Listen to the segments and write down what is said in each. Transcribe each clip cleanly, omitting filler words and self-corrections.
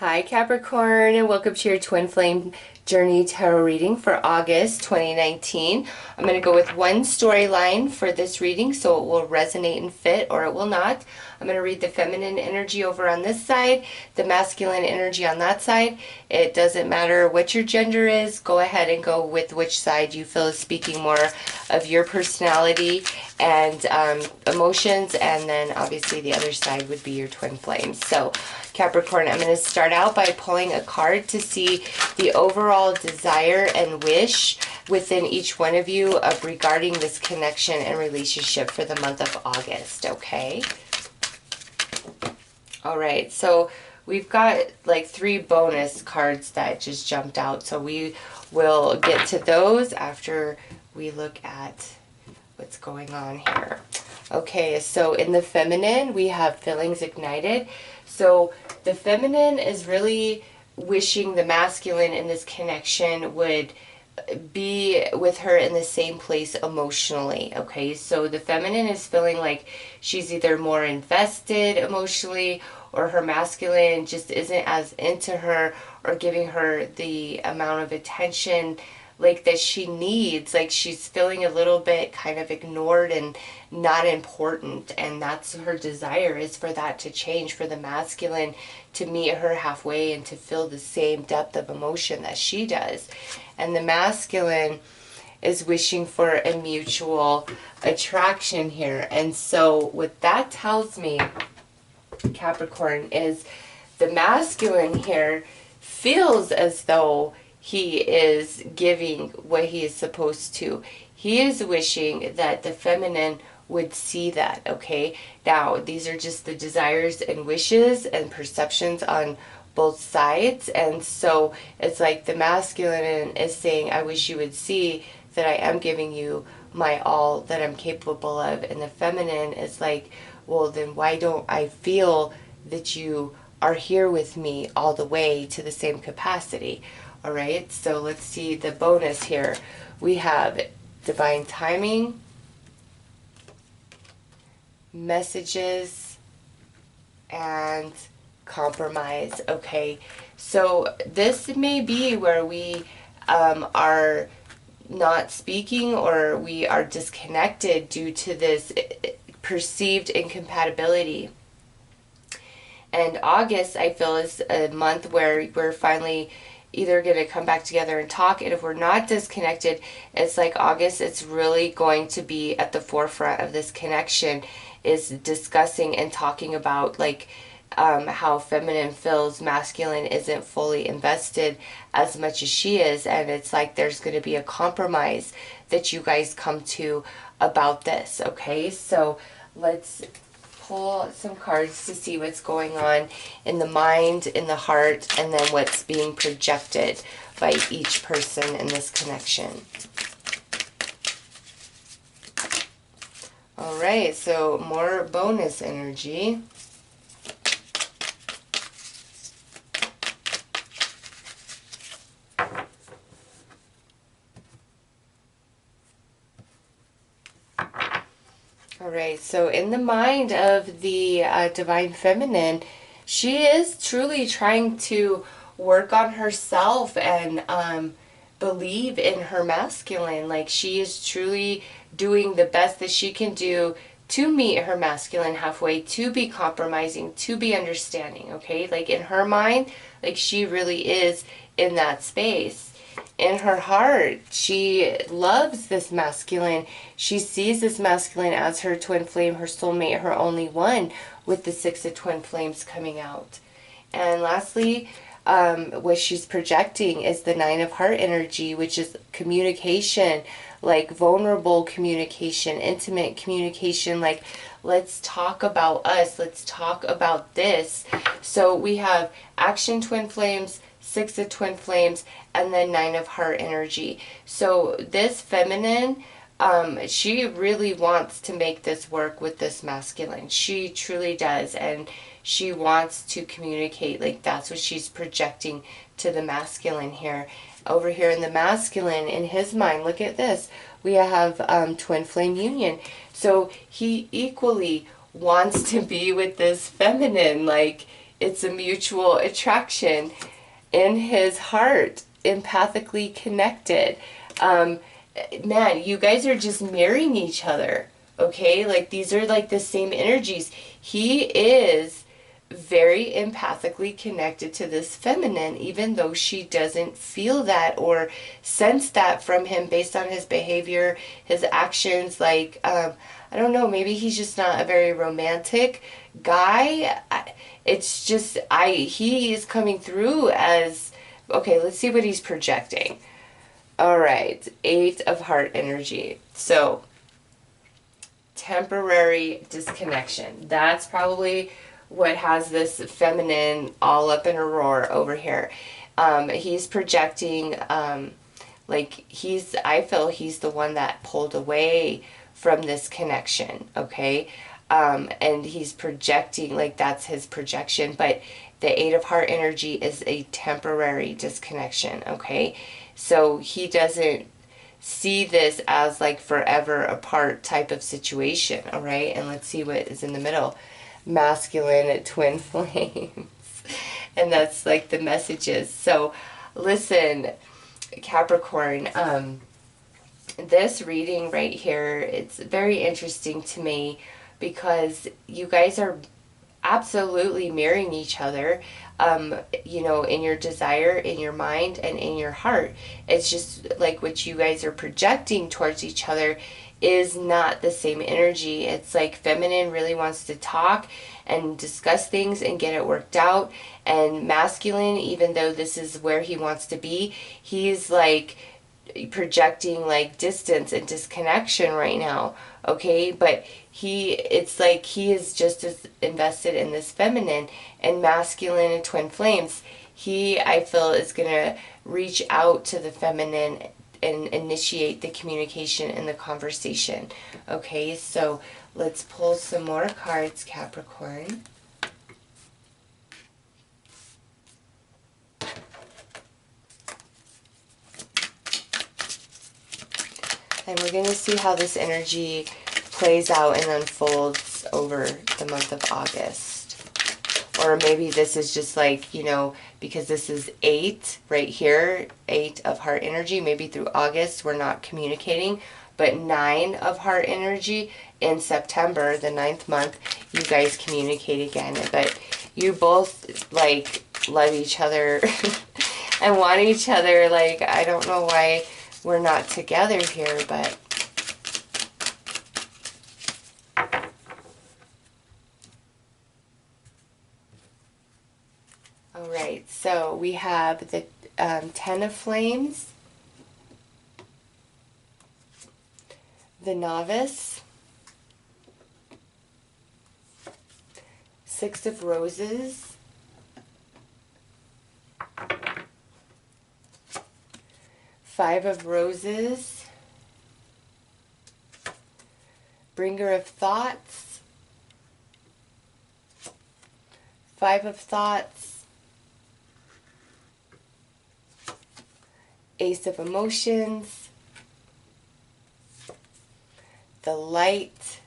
Hi Capricorn, and welcome to your Twin Flame Journey Tarot reading for August 2019. I'm going to go with one storyline for this reading, so it will resonate and fit or it will not. I'm going to read the feminine energy over on this side, the masculine energy on that side. It doesn't matter what your gender is. Go ahead and go with which side you feel is speaking more of your personality and emotions, and then obviously the other side would be your twin flames. So Capricorn, I'm going to start out by pulling a card to see the overall desire and wish within each one of you of regarding this connection and relationship for the month of August, okay? All right, so we've got like 3 bonus cards that just jumped out, so we will get to those after we look at what's going on here. Okay, so in the feminine, we have feelings ignited. So the feminine is really wishing the masculine in this connection would be with her in the same place emotionally, okay? So the feminine is feeling like she's either more invested emotionally, or her masculine just isn't as into her or giving her the amount of attention like that she needs. Like she's feeling a little bit kind of ignored and not important, and that's her desire, is for that to change, for the masculine to meet her halfway and to feel the same depth of emotion that she does. And the masculine is wishing for a mutual attraction here. And so what that tells me, Capricorn, is the masculine here feels as though he is giving what he is supposed to. He is wishing that the feminine would see that, okay? Now, these are just the desires and wishes and perceptions on both sides. And so it's like the masculine is saying, I wish you would see that I am giving you my all that I'm capable of. And the feminine is like, well, then why don't I feel that you are here with me all the way to the same capacity? All right, so let's see the bonus here. We have divine timing, messages, and compromise. Okay, so this may be where we are not speaking, or we are disconnected due to this perceived incompatibility. And August, I feel, is a month where we're finally either going to come back together and talk. And if we're not disconnected, it's like August, it's really going to be at the forefront of this connection, is discussing and talking about like how feminine feels masculine isn't fully invested as much as she is. And it's like there's going to be a compromise that you guys come to about this. Okay, so let's pull some cards to see what's going on in the mind, in the heart, and then what's being projected by each person in this connection. All right, so more bonus energy. Alright, so in the mind of the Divine Feminine, she is truly trying to work on herself and believe in her masculine. Like she is truly doing the best that she can do to meet her masculine halfway, to be compromising, to be understanding, okay? Like in her mind, like she really is in that space. In her heart, she loves this masculine. She sees this masculine as her twin flame, her soulmate, her only one, with the 6 of twin flames coming out. And lastly, what she's projecting is the 9 of heart energy, which is communication, like vulnerable communication, intimate communication, like let's talk about us, let's talk about this. So we have action twin flames, 6 of twin flames, and then 9 of heart energy. So this feminine, she really wants to make this work with this masculine. She truly does, and she wants to communicate. Like that's what she's projecting to the masculine here. Over here in the masculine, in his mind, look at this. We have twin flame union. So he equally wants to be with this feminine. Like it's a mutual attraction in his heart, empathically connected. Man, you guys are just mirroring each other, okay? Like, these are like the same energies. He is very empathically connected to this feminine, even though she doesn't feel that or sense that from him based on his behavior, his actions. Like, I don't know, maybe he's just not a very romantic guy. It's just, he is coming through as, okay, let's see what he's projecting. All right, 8 of heart energy. So, temporary disconnection. That's probably what has this feminine all up in a roar over here. He's projecting, like I feel he's the one that pulled away from this connection, okay? And he's projecting, like that's his projection, but the 8 of heart energy is a temporary disconnection, okay? So he doesn't see this as like forever apart type of situation, all right? And let's see what is in the middle. Masculine twin flames. And that's like the messages. So listen, Capricorn, this reading right here, it's very interesting to me because you guys are absolutely mirroring each other, you know, in your desire, in your mind, and in your heart. It's just like what you guys are projecting towards each other is not the same energy. It's like feminine really wants to talk and discuss things and get it worked out, and masculine, even though this is where he wants to be, he's like projecting like distance and disconnection right now, okay? But it's like he is just as invested in this feminine, and masculine and twin flames, I feel is gonna reach out to the feminine and initiate the communication and the conversation. Okay, so let's pull some more cards, Capricorn. And we're going to see how this energy plays out and unfolds over the month of August. Or maybe this is just like, you know, because this is 8 right here, 8 of heart energy, maybe through August we're not communicating, but 9 of heart energy in September, the 9th month, you guys communicate again. But you both like love each other and want each other. Like, I don't know why we're not together here, but all right, so we have the 10 of flames, the novice, 6 of roses, Five of roses, bringer of thoughts, 5 of thoughts, Ace of emotions, the light,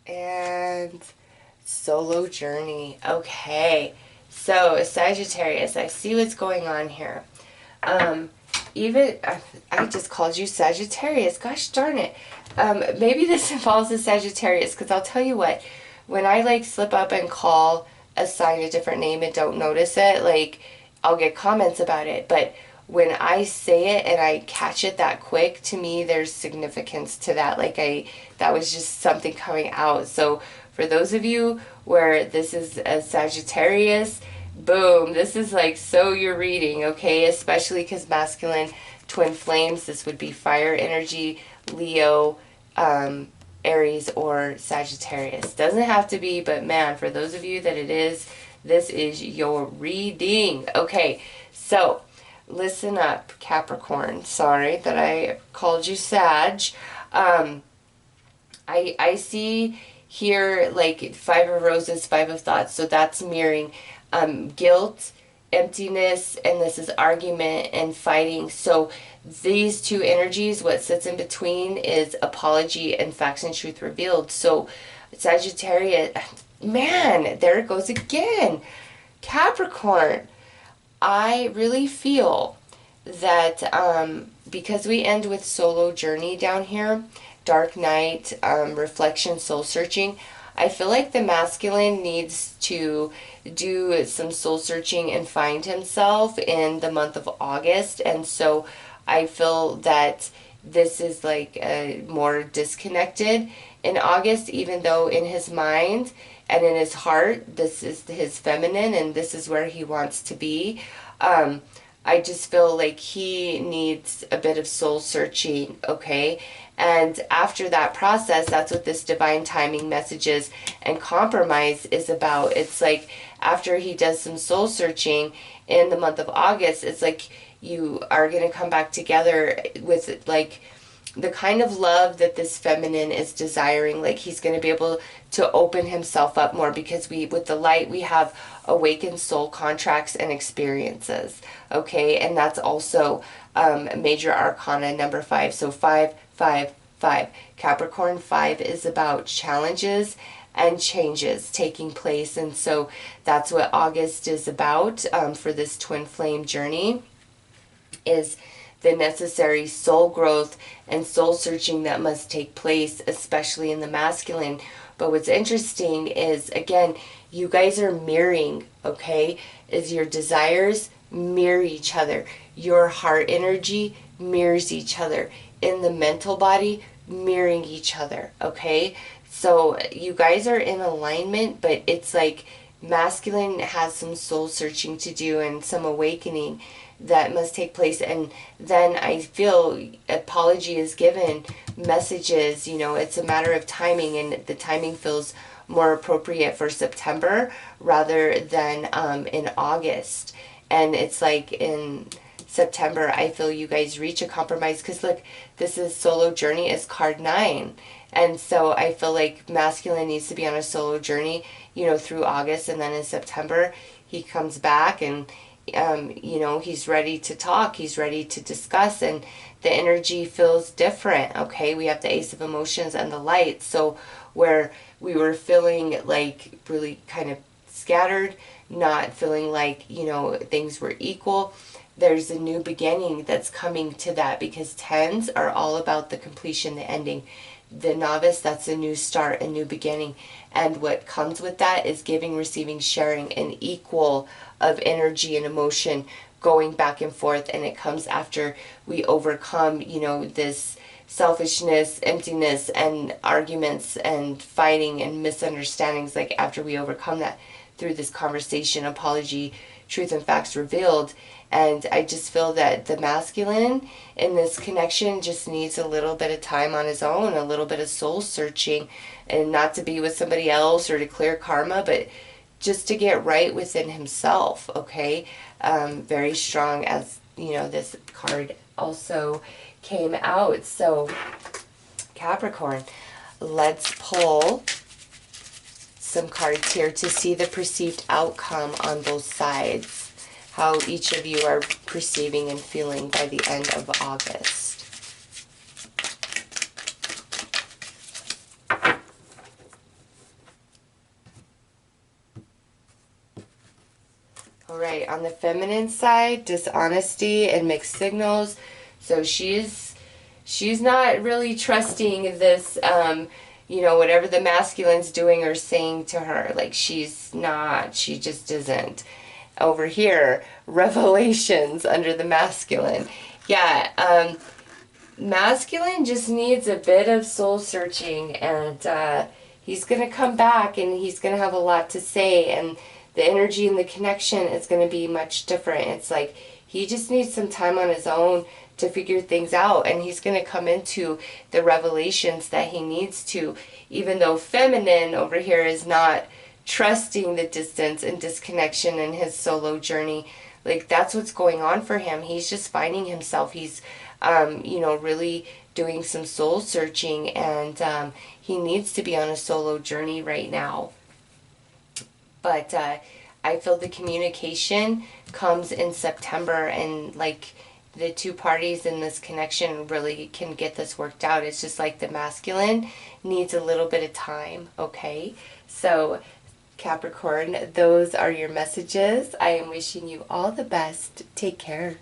and solo journey. Okay, so Sagittarius, I see what's going on here. Even, I just called you Sagittarius. Gosh darn it. Maybe this involves a Sagittarius, because I'll tell you what, when I like slip up and call a sign a different name and don't notice it, like I'll get comments about it. But when I say it and I catch it that quick, to me there's significance to that. Like that was just something coming out. So for those of you where this is a Sagittarius, boom, this is like so your reading, okay? Especially because masculine twin flames, this would be fire energy, Leo, Aries, or Sagittarius. Doesn't have to be, but man, for those of you that it is, this is your reading. Okay, so listen up, Capricorn. Sorry that I called you Sag. I see here like 5 of roses, 5 of thoughts, so that's mirroring guilt, emptiness, and this is argument and fighting. So these two energies, what sits in between is apology and facts and truth revealed. So Sagittarius, man, there it goes again. Capricorn, I really feel that because we end with solo journey down here, dark night, reflection, soul searching, I feel like the masculine needs to do some soul searching and find himself in the month of August. And so I feel that this is like more disconnected in August, even though in his mind and in his heart, this is his feminine and this is where he wants to be. I just feel like he needs a bit of soul searching, okay? And after that process, that's what this divine timing messages and compromise is about. It's like after he does some soul searching in the month of August, it's like you are going to come back together with like the kind of love that this feminine is desiring. Like he's going to be able to open himself up more because with the light we have awakened soul contracts and experiences, okay? And that's also major arcana number 5. So 5, 5, 5. Capricorn 5 is about challenges and changes taking place, and so that's what August is about for this twin flame journey, is the necessary soul growth and soul searching that must take place, especially in the masculine. But what's interesting is, again, you guys are mirroring, okay? Is your desires mirror each other. Your heart energy mirrors each other. In the mental body, mirroring each other, okay? So you guys are in alignment, but it's like masculine has some soul searching to do and some awakening that must take place. And then I feel apology is given, messages, you know, it's a matter of timing, and the timing feels more appropriate for September rather than in August. And it's like in September, I feel you guys reach a compromise because look, this is solo journey is card 9. And so I feel like masculine needs to be on a solo journey, you know, through August, and then in September he comes back and you know, he's ready to talk, he's ready to discuss, and the energy feels different, okay? We have the Ace of Emotions and the Light. So where we were feeling like really kind of scattered, not feeling like, you know, things were equal, there's a new beginning that's coming to that, because 10s are all about the completion, the ending. The novice, that's a new start, a new beginning. And what comes with that is giving, receiving, sharing, an equal of energy and emotion going back and forth. And it comes after we overcome, you know, this selfishness, emptiness, and arguments and fighting and misunderstandings. Like after we overcome that through this conversation, apology, truth and facts revealed. And I just feel that the masculine in this connection just needs a little bit of time on his own, a little bit of soul searching, and not to be with somebody else or to clear karma, but just to get right within himself, okay? Very strong, as, you know, this card also came out. So, Capricorn, let's pull some cards here to see the perceived outcome on both sides. How each of you are perceiving and feeling by the end of August. All right, on the feminine side, dishonesty and mixed signals. So she's not really trusting this, you know, whatever the masculine's doing or saying to her. Like she just isn't. Over here, revelations under the masculine. Yeah, masculine just needs a bit of soul searching, and he's going to come back and he's going to have a lot to say, and the energy and the connection is going to be much different. It's like he just needs some time on his own to figure things out, and he's going to come into the revelations that he needs to, even though feminine over here is not trusting the distance and disconnection in his solo journey. Like that's what's going on for him. He's just finding himself. He's you know, really doing some soul searching, and he needs to be on a solo journey right now. But I feel the communication comes in September, and like the two parties in this connection really can get this worked out. It's just like the masculine needs a little bit of time, okay? So Capricorn, those are your messages. I am wishing you all the best. Take care.